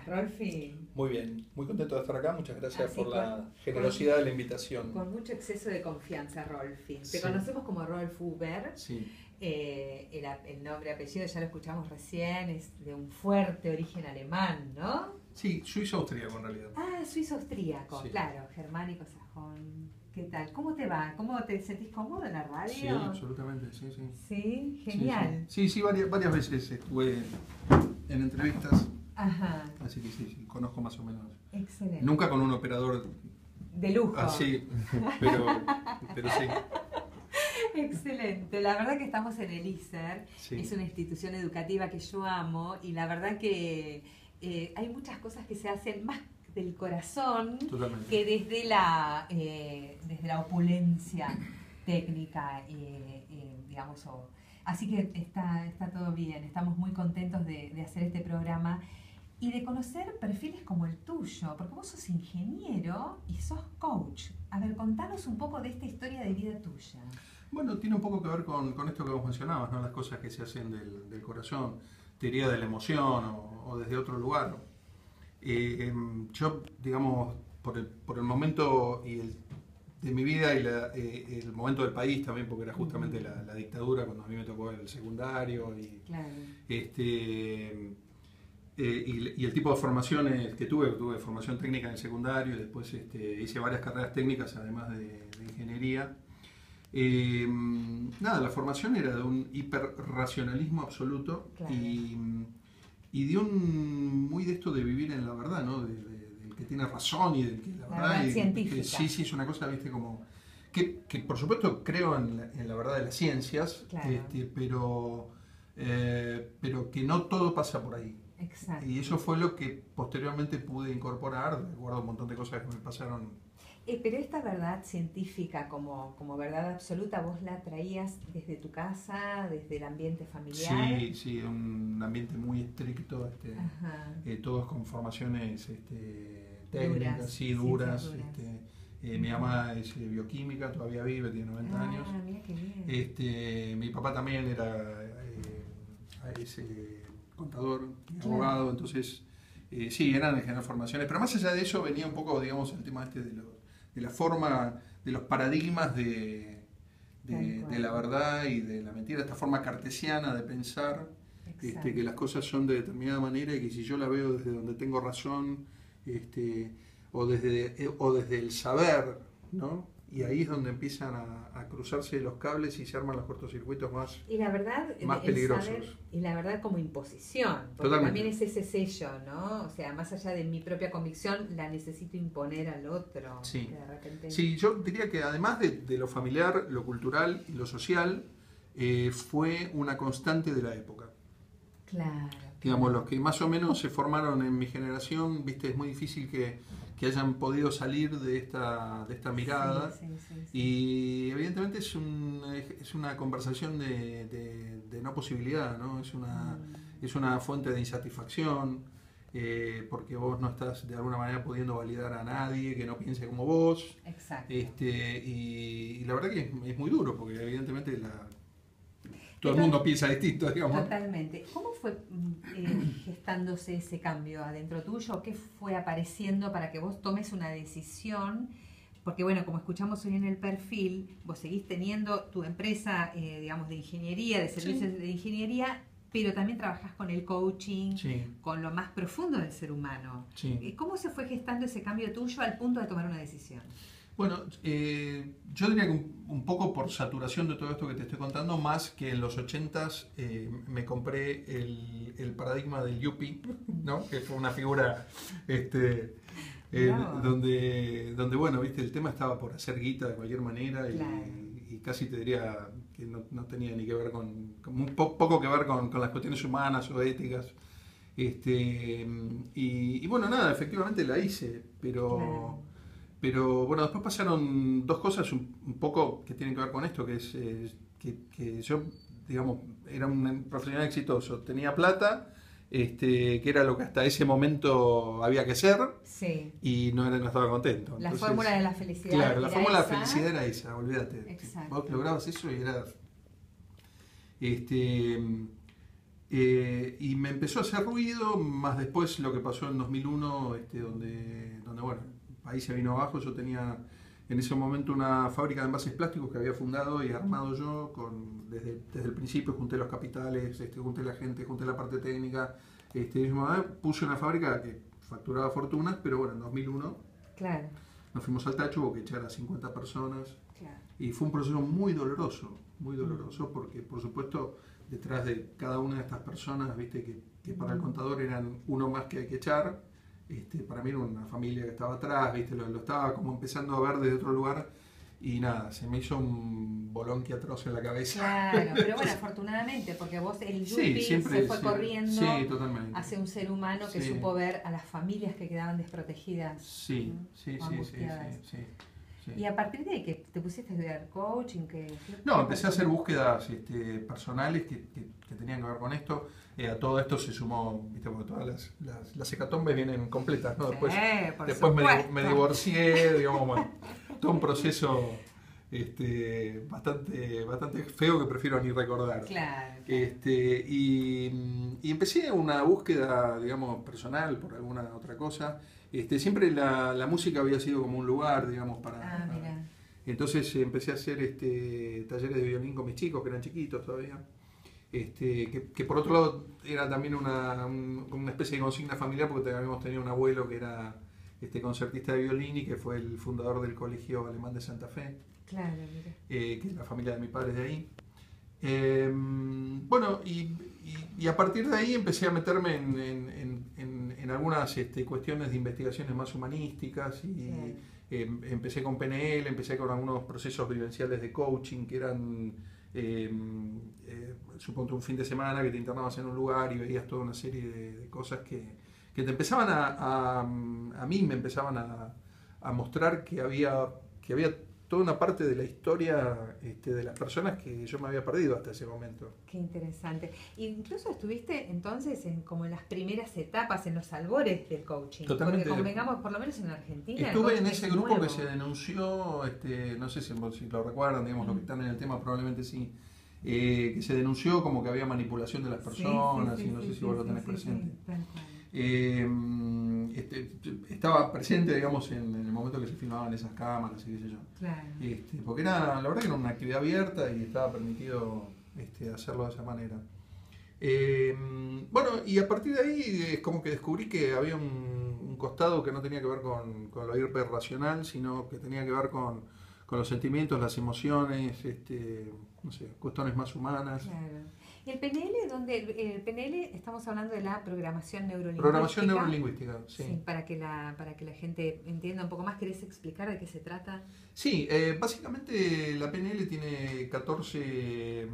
Rolfi? Muy bien, muy contento de estar acá. Muchas gracias Así por la generosidad de la invitación. Con mucho exceso de confianza, Rolfi. Te Sí. conocemos como Rolf Uber. Sí, El nombre, apellido, ya lo escuchamos recién, es de un fuerte origen alemán, ¿no? sí, suizo-austríaco en realidad. Ah, suizo-austríaco, Sí. claro, germánico, sajón. ¿Qué tal? ¿Cómo te va? ¿Cómo te sentís cómodo en la radio? Sí, absolutamente, sí, sí. Sí, Sí, genial. sí, varias veces estuve en entrevistas, Ajá, así que sí, conozco más o menos. excelente. Nunca con un operador De lujo. así, pero sí. Excelente, la verdad que estamos en el ISER, Sí. es una institución educativa que yo amo y la verdad que hay muchas cosas que se hacen más del corazón Totalmente. que desde la opulencia técnica, digamos. Así que está todo bien, estamos muy contentos de hacer este programa y de conocer perfiles como el tuyo, porque vos sos ingeniero y sos coach. A ver, contanos un poco de esta historia de vida tuya. Bueno, tiene un poco que ver con esto que vos mencionabas, ¿no? Las cosas que se hacen del corazón, te diría de la emoción o desde otro lugar. Yo, digamos, por el momento de mi vida y el momento del país también, porque era justamente la dictadura cuando a mí me tocó el secundario Claro. y el tipo de formaciones que tuve formación técnica en el secundario y después hice varias carreras técnicas además de ingeniería. Nada, la formación era de un hiperracionalismo absoluto. Claro. Y de muy de esto de vivir en la verdad, ¿no? Del que tiene razón y del que la verdad científica. Sí, es una cosa, viste, como que por supuesto creo en la verdad de las ciencias, Claro. pero que no todo pasa por ahí. Exacto. Y eso fue lo que posteriormente pude incorporar, de acuerdo a un montón de cosas que me pasaron. Pero esta verdad científica como verdad absoluta, ¿vos la traías desde tu casa, desde el ambiente familiar? Sí, un ambiente muy estricto, Ajá. todos con formaciones técnicas, Duras, sí, duras. ciencias duras. Mi mamá es bioquímica, todavía vive, tiene 90 años. Mira qué bien. Mi papá también era contador, Claro. abogado, entonces sí, eran en general formaciones, pero más allá de eso venía un poco, digamos, el tema de la forma, de los paradigmas de la verdad y de la mentira, esta forma cartesiana de pensar, que las cosas son de determinada manera y que si yo la veo desde donde tengo razón, o desde el saber, ¿no? Y ahí es donde empiezan a cruzarse los cables y se arman los cortocircuitos más peligrosos. Saber, y la verdad como imposición, porque Totalmente. también es ese sello, ¿no? O sea, más allá de mi propia convicción, la necesito imponer al otro. Sí, que de repente... sí, yo diría que además de lo familiar, lo cultural y lo social, fue una constante de la época. Claro. Digamos, los que más o menos se formaron en mi generación, viste, es muy difícil que hayan podido salir de esta mirada. Sí. Y evidentemente es una conversación de no posibilidad, ¿no? Es una fuente de insatisfacción, porque vos no estás de alguna manera pudiendo validar a nadie que no piense como vos. Exacto. Y la verdad que es muy duro, porque evidentemente todo el mundo piensa distinto, digamos. Totalmente. ¿Cómo fue gestándose ese cambio adentro tuyo? ¿Qué fue apareciendo para que vos tomes una decisión? Porque bueno, como escuchamos hoy en el perfil, vos seguís teniendo tu empresa, digamos, de ingeniería, de servicios de ingeniería, pero también trabajás con el coaching, con lo más profundo del ser humano. Sí. ¿Cómo se fue gestando ese cambio tuyo al punto de tomar una decisión? Bueno, yo diría que un poco por saturación de todo esto que te estoy contando, más que en los 80s me compré el paradigma del yuppie, ¿no? Que fue una figura donde, bueno, viste, el tema estaba por hacer guita de cualquier manera y casi te diría que no tenía ni que ver poco que ver con las cuestiones humanas o éticas. Y bueno, nada, efectivamente la hice, Pero bueno, después pasaron dos cosas un poco que tienen que ver con esto, que es que yo, digamos, era un profesional exitoso, tenía plata, que era lo que hasta ese momento había que ser, y no estaba contento. Entonces, la fórmula de la felicidad. Claro, la fórmula de la felicidad era esa, olvídate. Exacto. Vos lograbas eso y era... Y me empezó a hacer ruido, más después lo que pasó en 2001, donde bueno, el país se vino abajo. Yo tenía en ese momento una fábrica de envases plásticos que había fundado y armado yo, desde el principio junté los capitales, junté la gente, junté la parte técnica. Puse una fábrica que facturaba fortunas, pero bueno, en 2001 claro. Nos fuimos al tacho, hubo que echar a 50 personas. Claro. Y fue un proceso muy doloroso, porque por supuesto detrás de cada una de estas personas, viste que para el contador eran uno más que hay que echar. Para mí era una familia que estaba atrás, viste, lo estaba como empezando a ver desde otro lugar. Y nada, se me hizo un bolonqui atroz en la cabeza. Claro, pero bueno, afortunadamente, porque vos, el Yupi se fue corriendo hacia un ser humano que supo ver a las familias que quedaban desprotegidas. Sí. Y a partir de ahí, que te pusiste a estudiar coaching, No, empecé a hacer búsquedas personales que tenían que ver con esto. A todo esto se sumó, viste, porque todas las hecatombes vienen completas, ¿no? Después me divorcié, digamos, bueno, todo un proceso bastante feo que prefiero ni recordar. Claro. Y empecé una búsqueda, digamos, personal por alguna otra cosa. Siempre la música había sido como un lugar, digamos, para... mira. Entonces empecé a hacer talleres de violín con mis chicos, que eran chiquitos todavía. Que por otro lado era también una especie de consigna familiar, porque habíamos tenido un abuelo que era concertista de violín y que fue el fundador del Colegio Alemán de Santa Fe. Claro, mira. Que es la familia de mi padre de ahí. Bueno, y a partir de ahí empecé a meterme en algunas cuestiones de investigaciones más humanísticas y empecé con PNL, empecé con algunos procesos vivenciales de coaching que eran, suponte un fin de semana que te internabas en un lugar y veías toda una serie de cosas que te empezaban a mí me empezaban a mostrar que había toda una parte de la historia de las personas que yo me había perdido hasta ese momento. Qué interesante. Incluso estuviste entonces como en las primeras etapas, en los albores del coaching. Totalmente. Porque convengamos, por lo menos en Argentina. Estuve en ese grupo que se denunció, no sé si lo recuerdan, digamos, los que están en el tema probablemente sí, que se denunció como que había manipulación de las personas, y no sé si vos lo tenés presente. Estaba presente, digamos, en el momento que se filmaban esas cámaras y qué sé yo. Claro. Porque la verdad que era una actividad abierta y estaba permitido hacerlo de esa manera. Bueno, y a partir de ahí es como que descubrí que había un costado que no tenía que ver con lo hiperracional, sino que tenía que ver con los sentimientos, las emociones, no sé, cuestiones más humanas. Claro. ¿Y el PNL, el PNL estamos hablando de la programación neurolingüística? Programación neurolingüística, sí. Sí, para que la gente entienda un poco más. ¿Querés explicar de qué se trata? Sí, básicamente la PNL tiene 14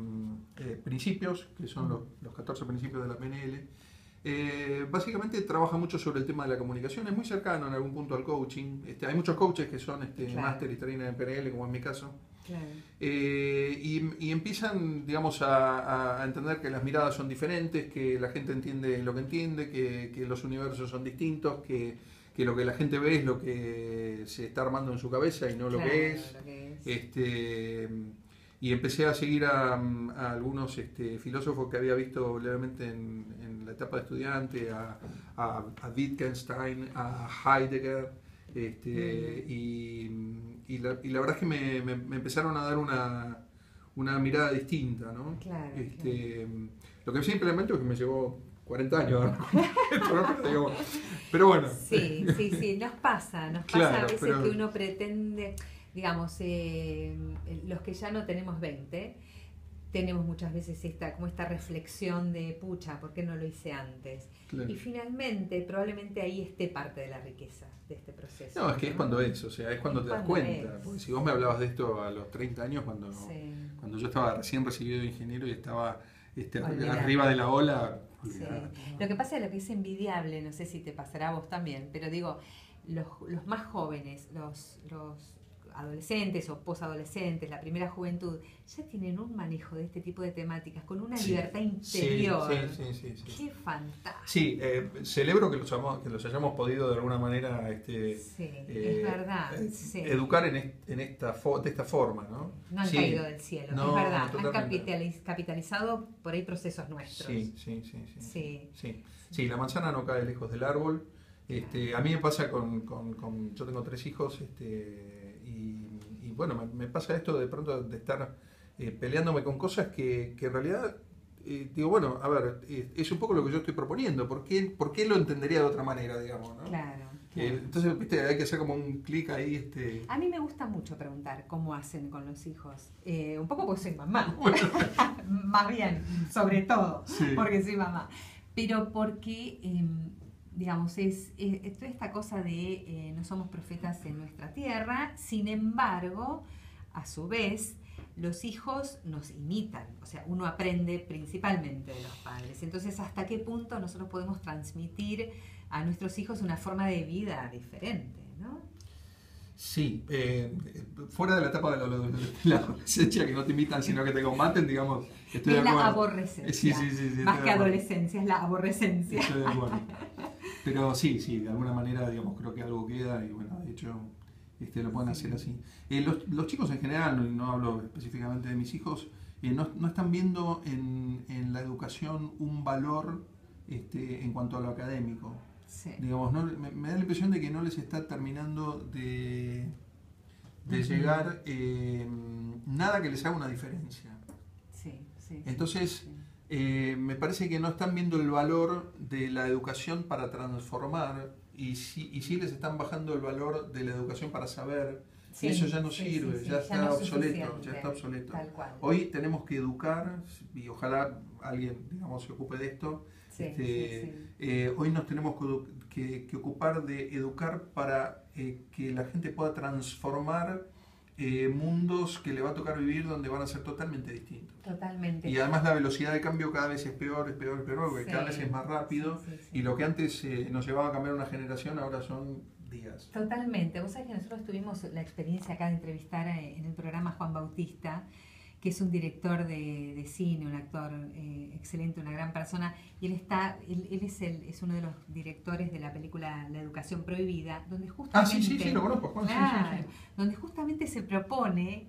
principios, que son los 14 principios de la PNL. Básicamente trabaja mucho sobre el tema de la comunicación, es muy cercano en algún punto al coaching. Hay muchos coaches que son máster y trainer en PNL, como en mi caso. Claro. Y empiezan, digamos, a entender que las miradas son diferentes, que la gente entiende lo que entiende, que los universos son distintos, que lo que la gente ve es lo que se está armando en su cabeza y no lo que es. Y empecé a seguir a algunos filósofos que había visto levemente en la etapa de estudiante, a Wittgenstein, a Heidegger. Y la verdad es que me empezaron a dar una mirada distinta, ¿no? Claro, Lo que simplemente es que me llevó 40 años, ¿no? Pero bueno. Sí, nos pasa Claro, a veces que uno pretende, digamos, los que ya no tenemos 20, tenemos muchas veces esta reflexión de, pucha, ¿por qué no lo hice antes? Claro. Y finalmente, probablemente ahí esté parte de la riqueza de este proceso. No, es que es cuando es cuando te das cuenta. Porque si vos me hablabas de esto a los 30 años, cuando yo estaba recién recibido de ingeniero y estaba arriba de la ola. Sí. Lo que pasa es lo que es envidiable, no sé si te pasará a vos también, pero digo, los más jóvenes, adolescentes o posadolescentes, la primera juventud, ya tienen un manejo de este tipo de temas con una Sí, libertad interior. sí. Qué fantástico. Sí, celebro que los hayamos podido de alguna manera es verdad. educar de esta forma, ¿no? No han caído del cielo, No, es verdad. totalmente. Han capitalizado por ahí procesos nuestros. Sí, la manzana no cae lejos del árbol. A mí me pasa yo tengo 3 hijos, y bueno, me pasa esto de pronto de estar peleándome con cosas que en realidad, digo, bueno, a ver, es un poco lo que yo estoy proponiendo. ¿Por qué lo entendería de otra manera, digamos, ¿no? Claro. Entonces, viste, hay que hacer como un clic ahí. A mí me gusta mucho preguntar cómo hacen con los hijos. Un poco porque soy mamá. Bueno. Más bien, sobre todo, Sí. porque soy mamá. Pero porque, digamos, es toda esta cosa de no somos profetas en nuestra tierra. Sin embargo, a su vez, los hijos nos imitan. O sea, uno aprende principalmente de los padres. Entonces, ¿hasta qué punto nosotros podemos transmitir a nuestros hijos una forma de vida diferente, ¿no? Sí, fuera de la etapa de la adolescencia, que no te imitan sino que te combaten, digamos, estoy de Es la acuerdo. aborrecencia. Sí, Más que adolescencia, es la aborrecencia. Estoy de acuerdo. Pero sí, de alguna manera, digamos, creo que algo queda y bueno, de hecho, lo pueden hacer así. Los chicos en general, no hablo específicamente de mis hijos, no están viendo en la educación un valor en cuanto a lo académico. Sí. Digamos, me da la impresión de que no les está terminando de llegar nada que les haga una diferencia. Entonces, me parece que no están viendo el valor de la educación para transformar y sí les están bajando el valor de la educación para saber. Y eso ya no sirve, ya está no obsoleto. Tal cual. Hoy tenemos que educar, y ojalá alguien, digamos, se ocupe de esto. Hoy nos tenemos que ocupar de educar para que la gente pueda transformar mundos que le va a tocar vivir donde van a ser totalmente distintos. Totalmente. Y además la velocidad de cambio cada vez es peor, porque cada vez es más rápido. Y lo que antes nos llevaba a cambiar una generación ahora son días. Totalmente. Vos sabés que nosotros tuvimos la experiencia acá de entrevistar en el programa a Juan Bautista, que es un director de cine, un actor excelente, una gran persona, y él es uno de los directores de la película La Educación Prohibida, donde justamente... sí, lo conozco, Juan. Claro, sí. Donde justamente se propone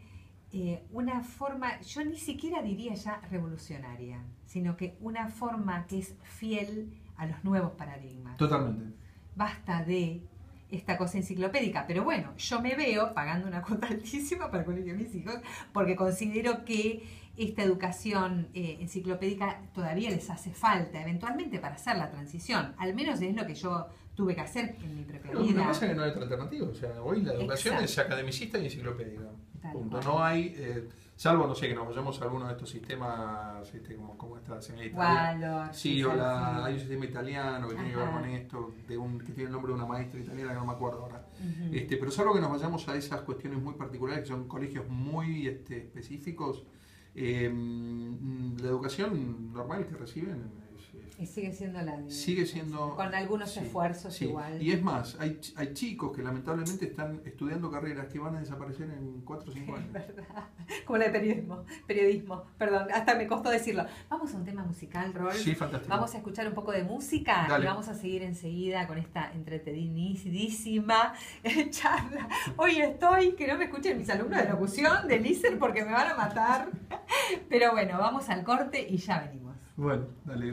una forma, yo ni siquiera diría ya revolucionaria, sino que una forma que es fiel a los nuevos paradigmas. Totalmente. Basta de esta cosa enciclopédica, pero bueno, yo me veo pagando una cuota altísima para el colegio de mis hijos porque considero que esta educación enciclopédica todavía les hace falta eventualmente para hacer la transición, al menos es lo que yo tuve que hacer en mi propia vida. Lo que pasa es que no hay otra alternativa, o sea, hoy la educación es academicista y enciclopédica, punto. No hay, salvo, no sé, que nos vayamos a alguno de estos sistemas, como esta señal italiana. Hay un sistema italiano que tiene que ver con esto, que tiene el nombre de una maestra italiana que no me acuerdo ahora. Pero salvo que nos vayamos a esas cuestiones muy particulares, que son colegios muy específicos, la educación normal que reciben y sigue siendo la de... Sigue siendo... Con algunos esfuerzos igual. Y es más, hay chicos que lamentablemente están estudiando carreras que van a desaparecer en 4 o 5 años. Es verdad. Como la de periodismo. Perdón, hasta me costó decirlo. Vamos a un tema musical, Rolf. Sí, fantástico. Vamos a escuchar un poco de música. Dale. Y vamos a seguir enseguida con esta entretenidísima charla. Hoy estoy, que no me escuchen mis alumnos de locución, de LISER, porque me van a matar. Pero bueno, vamos al corte y ya venimos. Bueno, dale.